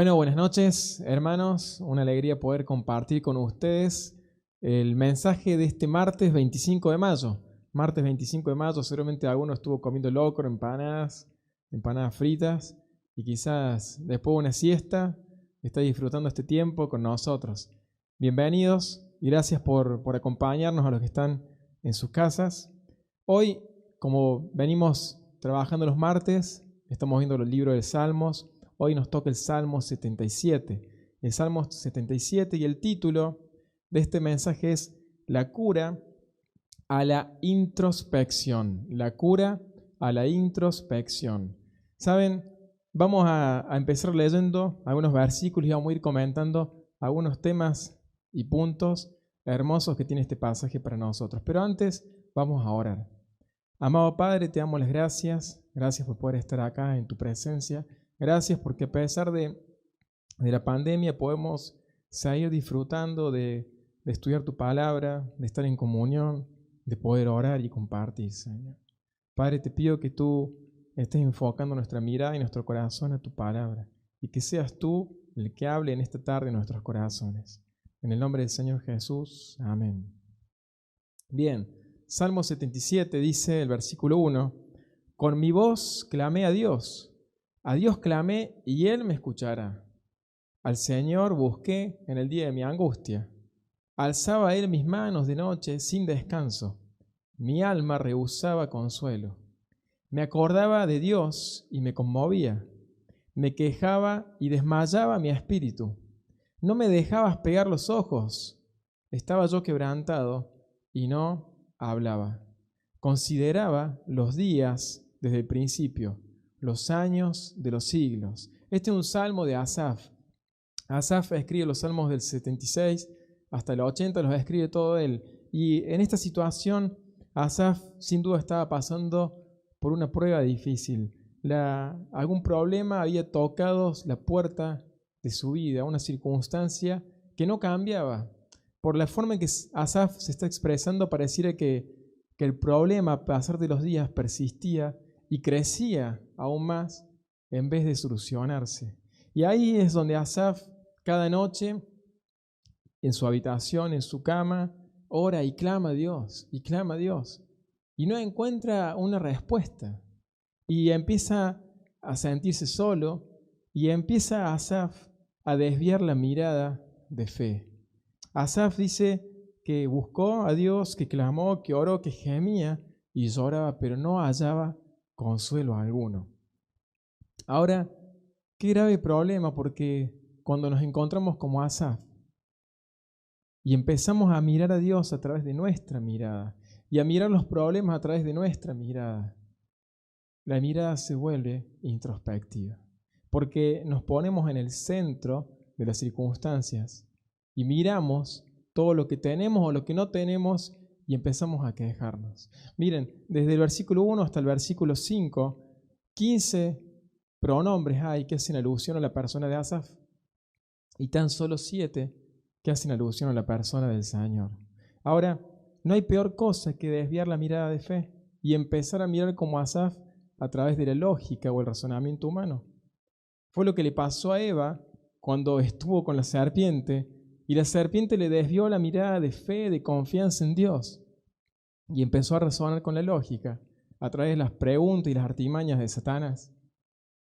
Bueno, buenas noches, hermanos. Una alegría poder compartir con ustedes el mensaje de este martes 25 de mayo. Martes 25 de mayo, seguramente alguno estuvo comiendo locro, empanadas fritas, y quizás después de una siesta está disfrutando este tiempo con nosotros. Bienvenidos y gracias por acompañarnos a los que están en sus casas. Hoy, como venimos trabajando los martes, estamos viendo los libros de Salmos. Hoy nos toca el Salmo 77. El Salmo 77 y el título de este mensaje es La cura a la introspección. La cura a la introspección. ¿Saben? Vamos a empezar leyendo algunos versículos y vamos a ir comentando algunos temas y puntos hermosos que tiene este pasaje para nosotros. Pero antes vamos a orar. Amado Padre, te damos las gracias. Gracias por poder estar acá en tu presencia. Gracias porque a pesar de la pandemia podemos seguir disfrutando de estudiar tu palabra, de estar en comunión, de poder orar y compartir, Señor. Padre, te pido que tú estés enfocando nuestra mirada y nuestro corazón a tu palabra y que seas tú el que hable en esta tarde en nuestros corazones. En el nombre del Señor Jesús, amén. Bien, Salmo 77 dice el versículo 1, con mi voz clamé a Dios clamé y Él me escuchará. Al Señor busqué en el día de mi angustia. Alzaba Él mis manos de noche sin descanso. Mi alma rehusaba consuelo. Me acordaba de Dios y me conmovía. Me quejaba y desmayaba mi espíritu. No me dejabas pegar los ojos. Estaba yo quebrantado y no hablaba. Consideraba los días desde el principio, los años de los siglos. Este es un salmo de Asaf. Asaf escribe los salmos del 76 hasta el 80, los escribe todo él. Y en esta situación, Asaf sin duda estaba pasando por una prueba difícil. Algún problema había tocado la puerta de su vida, una circunstancia que no cambiaba. Por la forma en que Asaf se está expresando, pareciera que el problema, a pasar de los días, persistía y crecía aún más en vez de solucionarse. Y ahí es donde Asaf cada noche en su habitación, en su cama, ora y clama a Dios, y clama a Dios. Y no encuentra una respuesta. Y empieza a sentirse solo y empieza Asaf a desviar la mirada de fe. Asaf dice que buscó a Dios, que clamó, que oró, que gemía y lloraba, pero no hallaba consuelo alguno. Ahora, qué grave problema, porque cuando nos encontramos como Asaf y empezamos a mirar a Dios a través de nuestra mirada y a mirar los problemas a través de nuestra mirada, la mirada se vuelve introspectiva, porque nos ponemos en el centro de las circunstancias y miramos todo lo que tenemos o lo que no tenemos y empezamos a quejarnos. Miren, desde el versículo 1 hasta el versículo 5, 15 pronombres hay que hacen alusión a la persona de Asaf y tan solo 7 que hacen alusión a la persona del Señor. Ahora, no hay peor cosa que desviar la mirada de fe y empezar a mirar como Asaf a través de la lógica o el razonamiento humano. Fue lo que le pasó a Eva cuando estuvo con la serpiente y la serpiente le desvió la mirada de fe, de confianza en Dios y empezó a razonar con la lógica a través de las preguntas y las artimañas de Satanás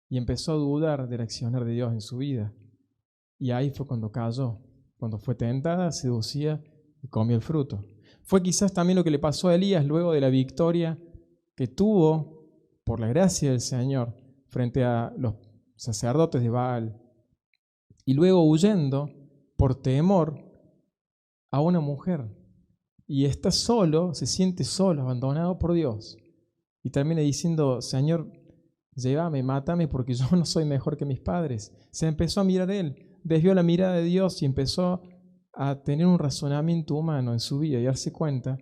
y empezó a dudar del accionar de Dios en su vida. Y ahí fue cuando cayó, cuando fue tentada, seducida y comió el fruto. Fue quizás también lo que le pasó a Elías luego de la victoria que tuvo por la gracia del Señor frente a los sacerdotes de Baal y luego huyendo por temor a una mujer. Y está solo, se siente solo, abandonado por Dios. Y termina diciendo, Señor, llévame, mátame porque yo no soy mejor que mis padres. Se empezó a mirar él, desvió la mirada de Dios y empezó a tener un razonamiento humano en su vida y darse cuenta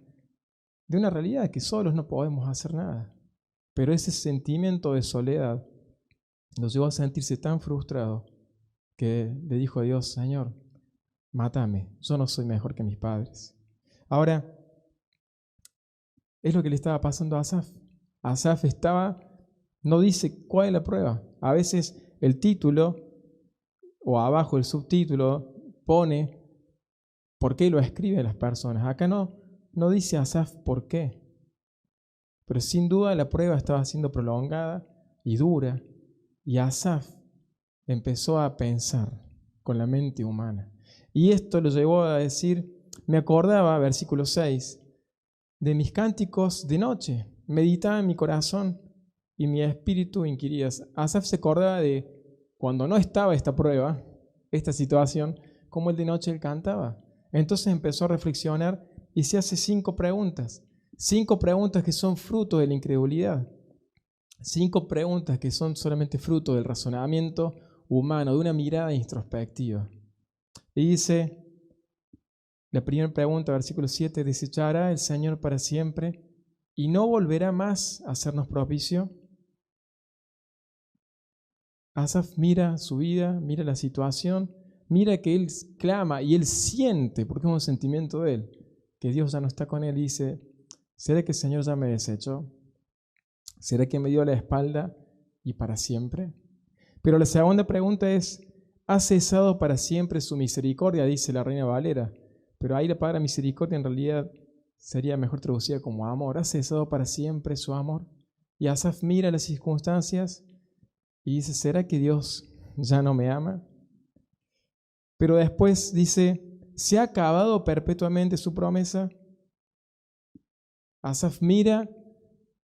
de una realidad que solos no podemos hacer nada. Pero ese sentimiento de soledad lo llevó a sentirse tan frustrado que le dijo a Dios, Señor, mátame, yo no soy mejor que mis padres. Ahora, es lo que le estaba pasando a Asaf. Asaf no dice cuál es la prueba. A veces el título o abajo el subtítulo pone por qué lo escribe las personas. Acá no dice Asaf por qué, pero sin duda la prueba estaba siendo prolongada y dura, y Asaf empezó a pensar con la mente humana. Y esto lo llevó a decir, me acordaba, versículo 6, de mis cánticos de noche, meditaba en mi corazón y mi espíritu inquiría. Asaf se acordaba de cuando no estaba esta prueba, esta situación, cómo el de noche él cantaba. Entonces empezó a reflexionar y se hace 5 preguntas. 5 preguntas que son fruto de la incredulidad. 5 preguntas que son solamente fruto del razonamiento humano, de una mirada introspectiva. Y dice, la primera pregunta, versículo 7, ¿desechará el Señor para siempre y no volverá más a hacernos propicio? Asaf mira su vida, mira la situación, mira que él clama y él siente, porque es un sentimiento de él, que Dios ya no está con él y dice, ¿será que el Señor ya me desechó? ¿Será que me dio la espalda y para siempre? Pero la segunda pregunta es, ¿ha cesado para siempre su misericordia? Dice la Reina Valera. Pero ahí la palabra misericordia en realidad sería mejor traducida como amor. ¿Ha cesado para siempre su amor? Y Asaf mira las circunstancias y dice, ¿será que Dios ya no me ama? Pero después dice, ¿se ha acabado perpetuamente su promesa? Asaf mira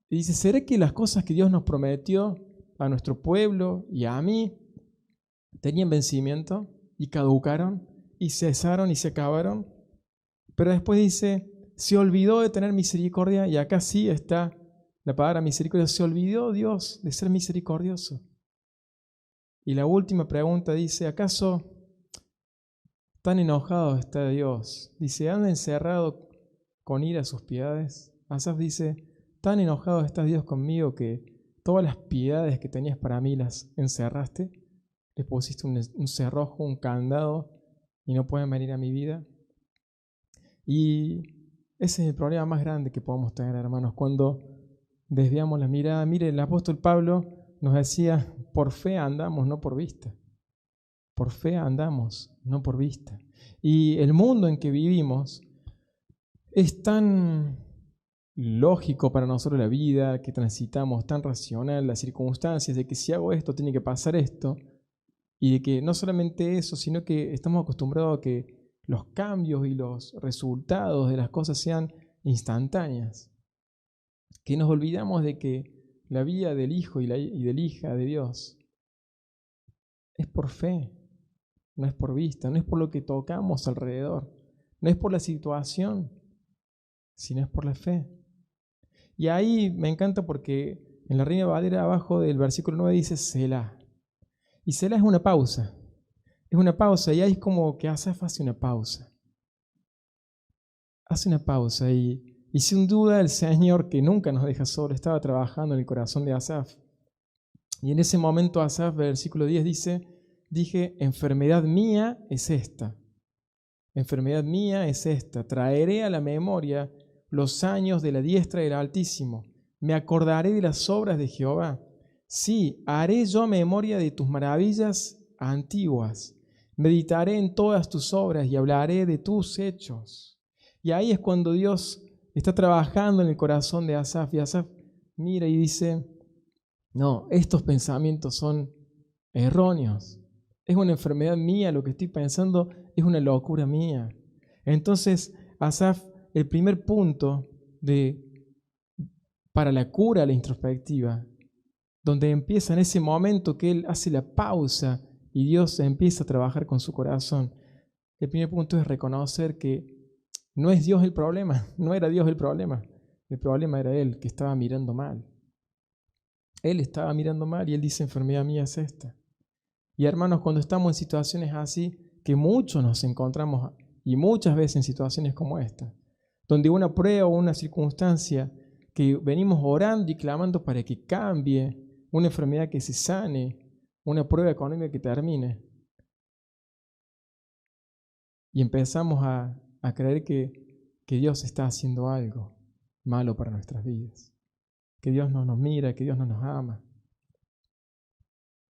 y dice, ¿será que las cosas que Dios nos prometió a nuestro pueblo y a mí tenían vencimiento y caducaron y cesaron y se acabaron? Pero después dice, se olvidó de tener misericordia, y acá sí está la palabra misericordia, se olvidó Dios de ser misericordioso. Y la última pregunta dice, ¿acaso tan enojado está Dios? Dice, ¿han encerrado con ira sus piedades? Asaf dice, tan enojado está Dios conmigo que todas las piedades que tenías para mí las encerraste, le pusiste un cerrojo, un candado, y no pueden venir a mi vida. Y ese es el problema más grande que podemos tener, hermanos, cuando desviamos la mirada. Mire, el apóstol Pablo nos decía, por fe andamos, no por vista. Por fe andamos, no por vista. Y el mundo en que vivimos es tan lógico para nosotros, la vida que transitamos, tan racional, las circunstancias de que si hago esto tiene que pasar esto, y de que no solamente eso, sino que estamos acostumbrados a que los cambios y los resultados de las cosas sean instantáneas, que nos olvidamos de que la vida del hijo y de la hija de Dios es por fe, no es por vista, no es por lo que tocamos alrededor, no es por la situación, sino es por la fe. Y ahí me encanta porque en la Reina Valera abajo del versículo 9 dice Selah. Y Selah es una pausa. Es una pausa y ahí es como que Asaf hace una pausa. Hace una pausa y sin duda el Señor, que nunca nos deja solo, estaba trabajando en el corazón de Asaf. Y en ese momento Asaf, versículo 10 dice, dije, enfermedad mía es esta. Enfermedad mía es esta. Traeré a la memoria los años de la diestra del Altísimo. Me acordaré de las obras de Jehová. Sí, haré yo memoria de tus maravillas antiguas. Meditaré en todas tus obras y hablaré de tus hechos. Y ahí es cuando Dios está trabajando en el corazón de Asaf. Y Asaf mira y dice, no, estos pensamientos son erróneos. Es una enfermedad mía, lo que estoy pensando es una locura mía. Entonces, Asaf, el primer punto para la cura, la introspectiva, donde empieza en ese momento que él hace la pausa y Dios empieza a trabajar con su corazón. El primer punto es reconocer que no es Dios el problema, no era Dios el problema era él, que estaba mirando mal. Él estaba mirando mal y él dice, enfermedad mía es esta. Y hermanos, cuando estamos en situaciones así, que muchos nos encontramos y muchas veces en situaciones como esta, donde una prueba o una circunstancia que venimos orando y clamando para que cambie, una enfermedad que se sane, una prueba económica que termine, y empezamos a creer que Dios está haciendo algo malo para nuestras vidas, que Dios no nos mira, que Dios no nos ama.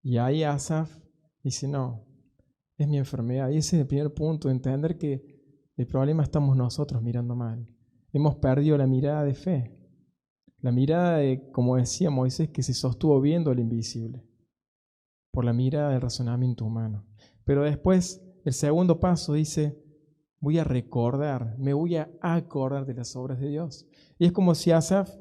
Y ahí Asaf dice, no, es mi enfermedad. Y ese es el primer punto, entender que el problema estamos nosotros mirando mal. Hemos perdido la mirada de fe. La mirada de, como decía Moisés, que se sostuvo viendo lo invisible. Por la mirada del razonamiento humano. Pero después, el segundo paso dice, voy a recordar, me voy a acordar de las obras de Dios. Y es como si Asaf,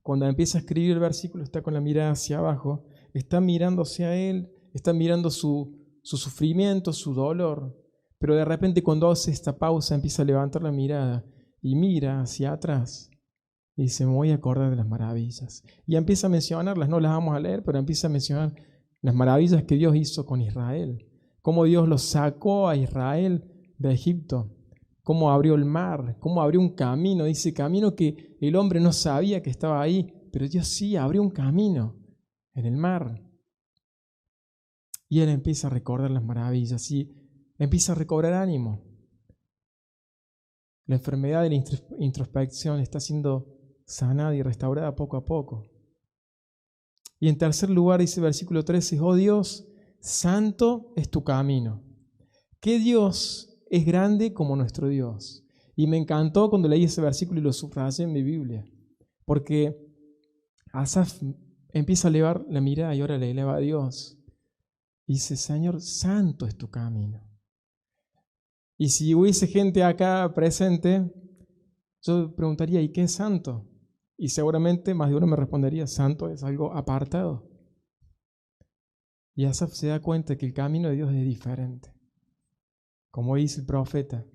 cuando empieza a escribir el versículo, está con la mirada hacia abajo, está mirándose a él, está mirando su sufrimiento, su dolor, pero de repente cuando hace esta pausa empieza a levantar la mirada y mira hacia atrás y dice, me voy a acordar de las maravillas. Y empieza a mencionarlas, no las vamos a leer, pero empieza a mencionar las maravillas que Dios hizo con Israel, cómo Dios los sacó a Israel de Egipto, cómo abrió el mar, cómo abrió un camino, dice camino que el hombre no sabía que estaba ahí, pero Dios sí abrió un camino en el mar. Y él empieza a recordar las maravillas y empieza a recobrar ánimo. La enfermedad de la introspección está siendo sanada y restaurada poco a poco. Y en tercer lugar dice el versículo 13, oh Dios, santo es tu camino. ¿Qué Dios es grande como nuestro Dios? Y me encantó cuando leí ese versículo y lo subrayé en mi Biblia, porque Asaf empieza a elevar la mirada y ahora le eleva a Dios. Dice, Señor, santo es tu camino. Y si hubiese gente acá presente, yo preguntaría, ¿y qué es santo? Y seguramente más de uno me respondería, santo es algo apartado. Y Asaf se da cuenta que el camino de Dios es diferente. Como dice el profeta,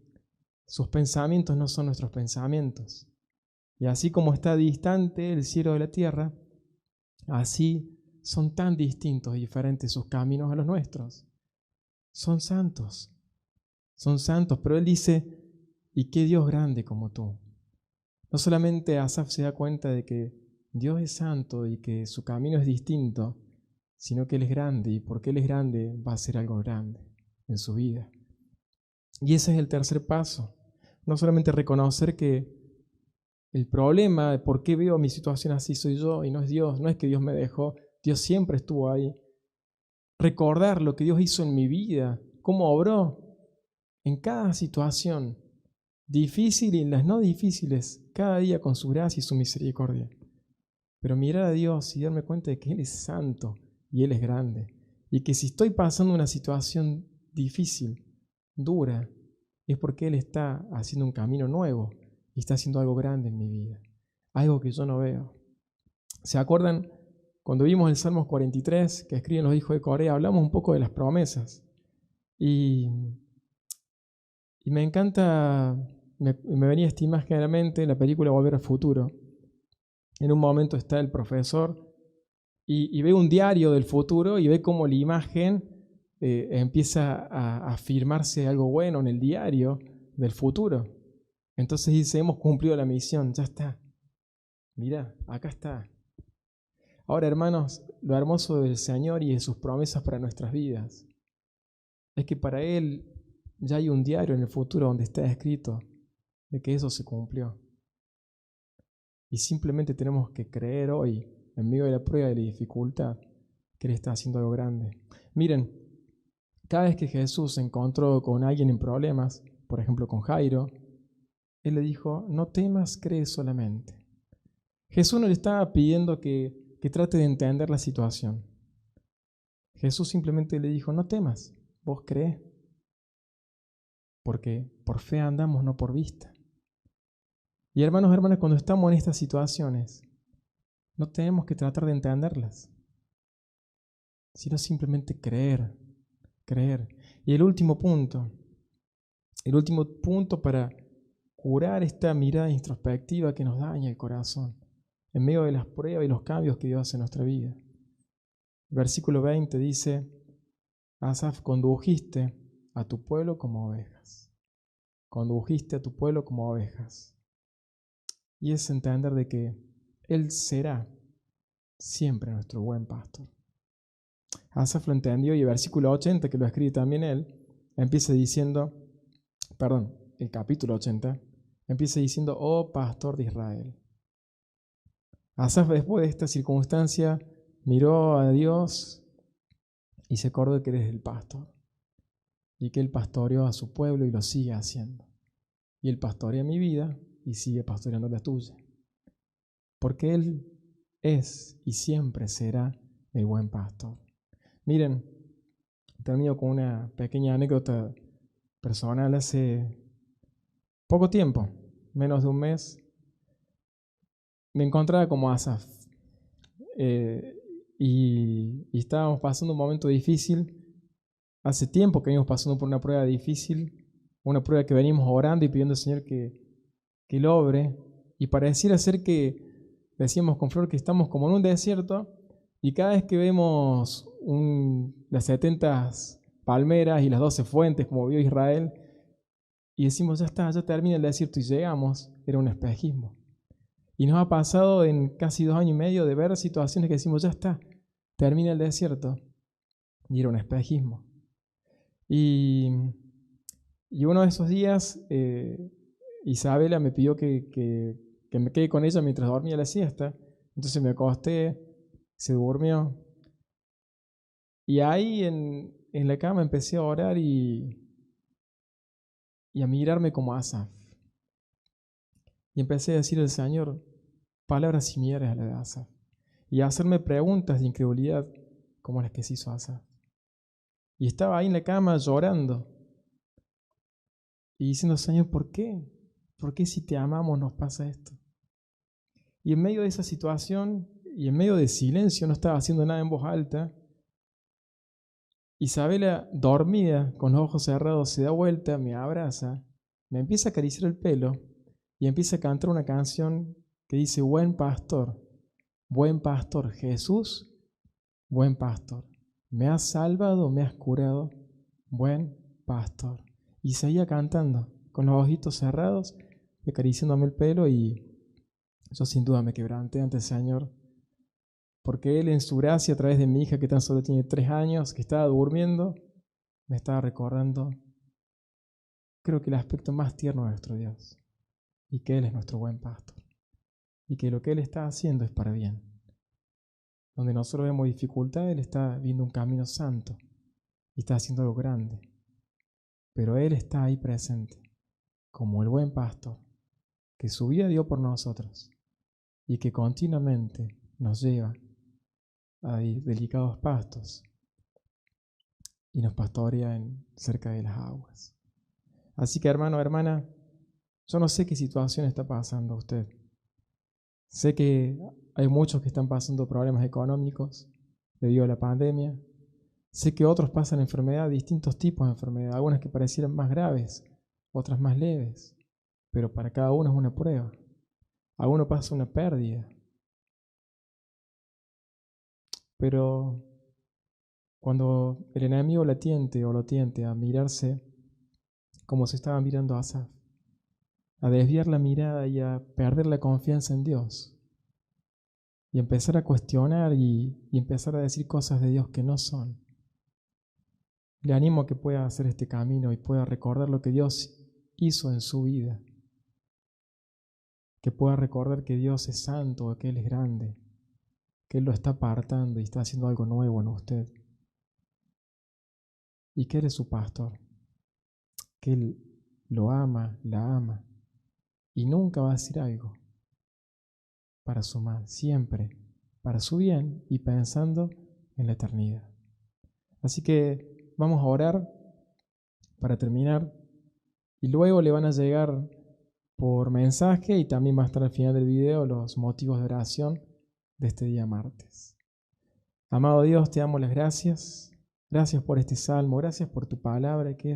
sus pensamientos no son nuestros pensamientos. Y así como está distante el cielo de la tierra, así son tan distintos y diferentes sus caminos a los nuestros. Son santos, pero él dice, ¿y qué Dios grande como tú? No solamente Asaf se da cuenta de que Dios es santo y que su camino es distinto, sino que Él es grande, y porque Él es grande va a hacer algo grande en su vida. Y ese es el tercer paso. No solamente reconocer que el problema de por qué veo mi situación así soy yo y no es Dios, no es que Dios me dejó, Dios siempre estuvo ahí. Recordar lo que Dios hizo en mi vida, cómo obró en cada situación, difícil y en las no difíciles, cada día con su gracia y su misericordia. Pero mirar a Dios y darme cuenta de que Él es santo y Él es grande. Y que si estoy pasando una situación difícil, dura, es porque Él está haciendo un camino nuevo y está haciendo algo grande en mi vida. Algo que yo no veo. ¿Se acuerdan cuando vimos el Salmos 43 que escriben los hijos de Corea? Hablamos un poco de las promesas. Y me encanta, me venía esta imagen claramente en la película Volver al Futuro. En un momento está el profesor y ve un diario del futuro y ve cómo la imagen empieza a afirmarse algo bueno en el diario del futuro. Entonces dice, hemos cumplido la misión, ya está. Mirá, acá está. Ahora, hermanos, lo hermoso del Señor y de sus promesas para nuestras vidas es que para Él ya hay un diario en el futuro donde está escrito de que eso se cumplió. Y simplemente tenemos que creer hoy, en medio de la prueba y de la dificultad, que Él está haciendo algo grande. Miren, cada vez que Jesús se encontró con alguien en problemas, por ejemplo con Jairo, Él le dijo, no temas, cree solamente. Jesús no le estaba pidiendo que trate de entender la situación. Jesús simplemente le dijo, no temas, vos creé. Porque por fe andamos, no por vista. Y hermanos, hermanas, cuando estamos en estas situaciones, no tenemos que tratar de entenderlas, sino simplemente creer. Y el último punto para curar esta mirada introspectiva que nos daña el corazón, en medio de las pruebas y los cambios que Dios hace en nuestra vida. El versículo 20 dice, Asaf, condujiste a tu pueblo como ovejas. Condujiste a tu pueblo como ovejas. Y es entender de que Él será siempre nuestro buen pastor. Asaf lo entendió y el versículo 80, que lo escribe también él, empieza diciendo, el capítulo 80, empieza diciendo, oh pastor de Israel. Asaf después de esta circunstancia miró a Dios y se acordó que eres el pastor. y que Él pastoreó a su pueblo y lo sigue haciendo. Y Él pastorea mi vida y sigue pastoreando la tuya. Porque Él es y siempre será el buen pastor. Miren, termino con una pequeña anécdota personal. Hace poco tiempo, menos de un mes, me encontraba como Asaf. Y estábamos pasando un momento difícil. Hace tiempo que venimos pasando por una prueba difícil, una prueba que venimos orando y pidiendo al Señor que lo obre. Y pareciera ser que decíamos con Flor que estamos como en un desierto y cada vez que vemos las 70 palmeras y las 12 fuentes como vio Israel y decimos ya está, ya termina el desierto y llegamos, era un espejismo. Y nos ha pasado en casi 2 años y medio de ver situaciones que decimos ya está, termina el desierto y era un espejismo. Y uno de esos días Isabela me pidió que me quede con ella mientras dormía la siesta. Entonces me acosté, se durmió. Y ahí en la cama empecé a orar y a mirarme como Asaf. Y empecé a decir al Señor palabras similares a las de Asaf. Y a hacerme preguntas de incredulidad como las que se hizo Asaf. Y estaba ahí en la cama llorando y diciendo, Señor, ¿por qué? ¿Por qué si te amamos nos pasa esto? Y en medio de esa situación y en medio de silencio, no estaba haciendo nada en voz alta, Isabela, dormida, con los ojos cerrados, se da vuelta, me abraza, me empieza a acariciar el pelo y empieza a cantar una canción que dice, buen pastor, Jesús, buen pastor, me has salvado, me has curado, buen pastor. Y seguía cantando, con los ojitos cerrados, y acariciándome el pelo, y yo sin duda me quebranté ante el Señor, porque Él en su gracia, a través de mi hija que tan solo tiene 3 años, que estaba durmiendo, me estaba recordando, creo que el aspecto más tierno de nuestro Dios, y que Él es nuestro buen pastor, y que lo que Él está haciendo es para bien. Donde nosotros vemos dificultad, Él está viendo un camino santo, y está haciendo algo grande, pero Él está ahí presente, como el buen pastor, que su vida dio por nosotros, y que continuamente nos lleva a delicados pastos, y nos pastorea cerca de las aguas. Así que hermano, hermana, yo no sé qué situación está pasando usted. Sé que hay muchos que están pasando problemas económicos debido a la pandemia. Sé que otros pasan enfermedades, distintos tipos de enfermedades, algunas que parecieran más graves, otras más leves, pero para cada uno es una prueba. Alguno pasa una pérdida, pero cuando el enemigo la tiente o lo tiente a mirarse como se estaba mirando a Asaf, a desviar la mirada y a perder la confianza en Dios, y empezar a cuestionar y empezar a decir cosas de Dios que no son. Le animo a que pueda hacer este camino y pueda recordar lo que Dios hizo en su vida, que pueda recordar que Dios es santo, que Él es grande, que Él lo está apartando y está haciendo algo nuevo en usted, y que Él es su pastor, que Él lo ama, la ama, y nunca va a decir algo para su mal, siempre para su bien y pensando en la eternidad. Así que vamos a orar para terminar y luego le van a llegar por mensaje y también va a estar al final del video los motivos de oración de este día martes. Amado Dios, te damos las gracias. Gracias por este salmo, gracias por tu palabra que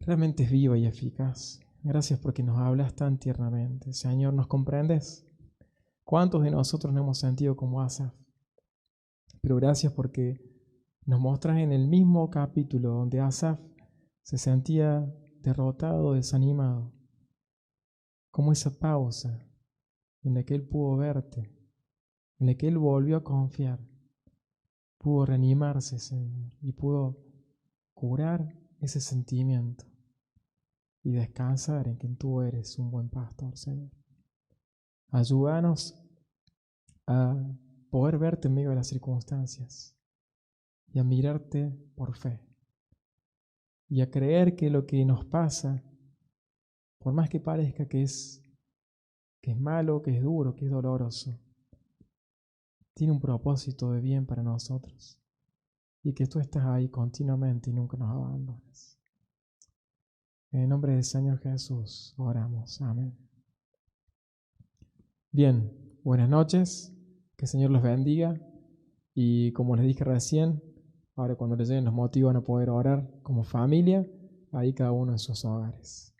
realmente es viva y eficaz. Gracias porque nos hablas tan tiernamente. Señor, ¿nos comprendes? ¿Cuántos de nosotros nos hemos sentido como Asaf? Pero gracias porque nos mostras en el mismo capítulo donde Asaf se sentía derrotado, desanimado, como esa pausa en la que él pudo verte, en la que él volvió a confiar, pudo reanimarse, Señor, y pudo curar ese sentimiento y descansar en que tú eres un buen pastor, Señor. Ayúdanos a poder verte en medio de las circunstancias y a mirarte por fe. y a creer que lo que nos pasa, por más que parezca que es malo, que es duro, que es doloroso, tiene un propósito de bien para nosotros y que tú estás ahí continuamente y nunca nos abandones. En el nombre del Señor Jesús oramos. Amén. Bien, buenas noches, que el Señor los bendiga y como les dije recién, ahora cuando les lleguen los motivos van a poder orar como familia, ahí cada uno en sus hogares.